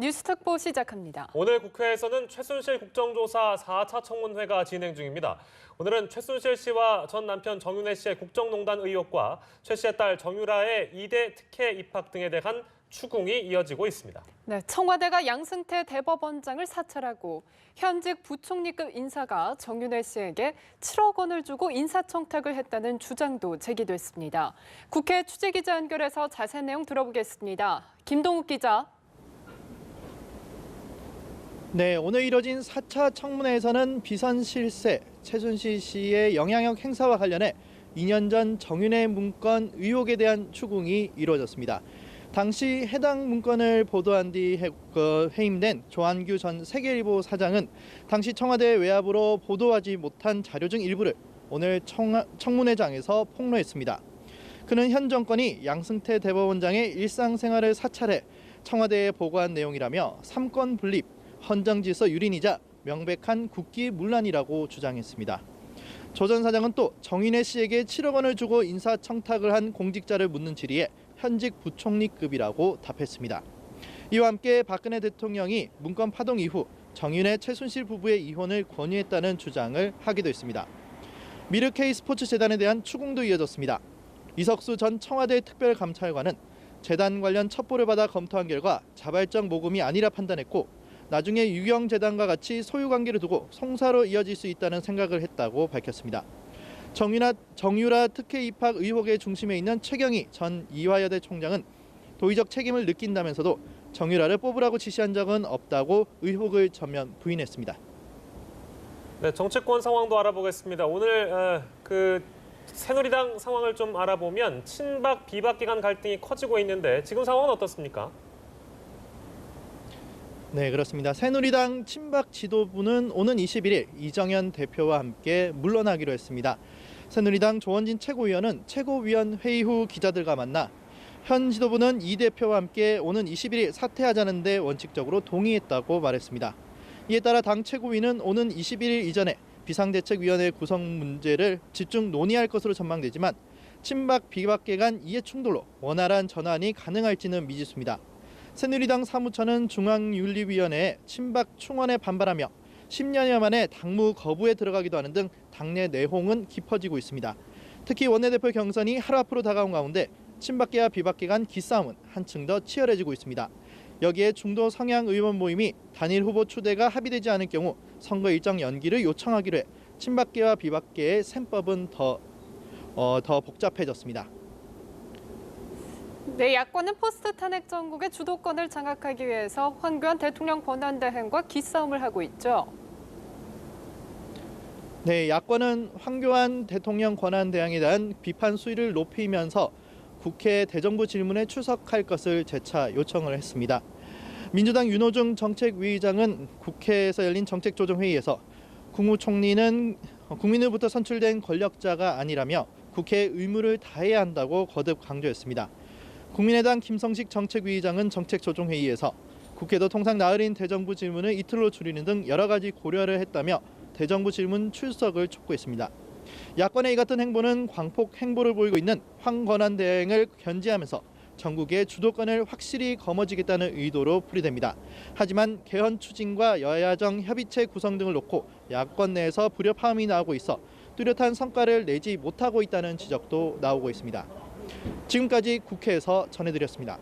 뉴스특보 시작합니다. 오늘 국회에서는 최순실 국정조사 4차 청문회가 진행 중입니다. 오늘은 최순실 씨와 전 남편 정윤회 씨의 국정농단 의혹과 최 씨의 딸 정유라의 2대 특혜 입학 등에 대한 추궁이 이어지고 있습니다. 네, 청와대가 양승태 대법원장을 사찰하고 현직 부총리급 인사가 정윤회 씨에게 7억 원을 주고 인사청탁을 했다는 주장도 제기됐습니다. 국회 취재기자 연결해서 자세한 내용 들어보겠습니다. 김동욱 기자. 네, 오늘 이뤄진 4차 청문회에서는 비선 실세 최순실 씨의 영향력 행사와 관련해 2년 전 정윤회 문건 의혹에 대한 추궁이 이루어졌습니다. 당시 해당 문건을 보도한 뒤 해임된 조한규 전 세계일보 사장은 당시 청와대 외압으로 보도하지 못한 자료 중 일부를 오늘 청문회장에서 폭로했습니다. 그는 현 정권이 양승태 대법원장의 일상생활을 사찰해 청와대에 보고한 내용이라며 삼권 분립, 헌정질서 유린이자 명백한 국기문란이라고 주장했습니다. 조 전 사장은 또 정윤회 씨에게 7억 원을 주고 인사청탁을 한 공직자를 묻는 질의에 현직 부총리급이라고 답했습니다. 이와 함께 박근혜 대통령이 문건 파동 이후 정윤회, 최순실 부부의 이혼을 권유했다는 주장을 하기도 했습니다. 미르 K스포츠재단에 대한 추궁도 이어졌습니다. 이석수 전 청와대 특별감찰관은 재단 관련 첩보를 받아 검토한 결과 자발적 모금이 아니라 판단했고 나중에 유경재단과 같이 소유관계를 두고 송사로 이어질 수 있다는 생각을 했다고 밝혔습니다. 정유라 특혜 입학 의혹의 중심에 있는 최경희 전 이화여대 총장은 도의적 책임을 느낀다면서도 정유라를 뽑으라고 지시한 적은 없다고 의혹을 전면 부인했습니다. 네, 정치권 상황도 알아보겠습니다. 오늘 새누리당 상황을 좀 알아보면 친박, 비박 기간 갈등이 커지고 있는데 지금 상황은 어떻습니까? 네, 그렇습니다. 새누리당 친박 지도부는 오는 21일 이정현 대표와 함께 물러나기로 했습니다. 새누리당 조원진 최고위원은 최고위원 회의 후 기자들과 만나 현 지도부는 이 대표와 함께 오는 21일 사퇴하자는 데 원칙적으로 동의했다고 말했습니다. 이에 따라 당 최고위는 오는 21일 이전에 비상대책위원회 구성 문제를 집중 논의할 것으로 전망되지만 친박 비박계 간 이해 충돌로 원활한 전환이 가능할지는 미지수입니다. 새누리당 사무처는 중앙윤리위원회에 친박 충원에 반발하며 10년여 만에 당무 거부에 들어가기도 하는 등 당내 내홍은 깊어지고 있습니다. 특히 원내대표 경선이 하루 앞으로 다가온 가운데 친박계와 비박계 간 기싸움은 한층 더 치열해지고 있습니다. 여기에 중도 성향 의원 모임이 단일 후보 추대가 합의되지 않을 경우 선거 일정 연기를 요청하기로 해 친박계와 비박계의 셈법은 더 복잡해졌습니다. 네, 야권은 포스트 탄핵 정국의 주도권을 장악하기 위해서 황교안 대통령 권한대행과 기싸움을 하고 있죠. 네, 야권은 황교안 대통령 권한대행에 대한 비판 수위를 높이면서 국회 대정부 질문에 출석할 것을 재차 요청을 했습니다. 민주당 윤호중 정책위의장은 국회에서 열린 정책조정회의에서 국무총리는 국민으로부터 선출된 권력자가 아니라며 국회의 의무를 다해야 한다고 거듭 강조했습니다. 국민의당 김성식 정책위의장은 정책조정회의에서 국회도 통상 나흘인 대정부 질문을 이틀로 줄이는 등 여러 가지 고려를 했다며 대정부 질문 출석을 촉구했습니다. 야권의 이 같은 행보는 광폭 행보를 보이고 있는 황 권한대행을 견제하면서 전국의 주도권을 확실히 거머쥐겠다는 의도로 풀이됩니다. 하지만 개헌 추진과 여야정 협의체 구성 등을 놓고 야권 내에서 불협화음이 나오고 있어 뚜렷한 성과를 내지 못하고 있다는 지적도 나오고 있습니다. 지금까지 국회에서 전해드렸습니다.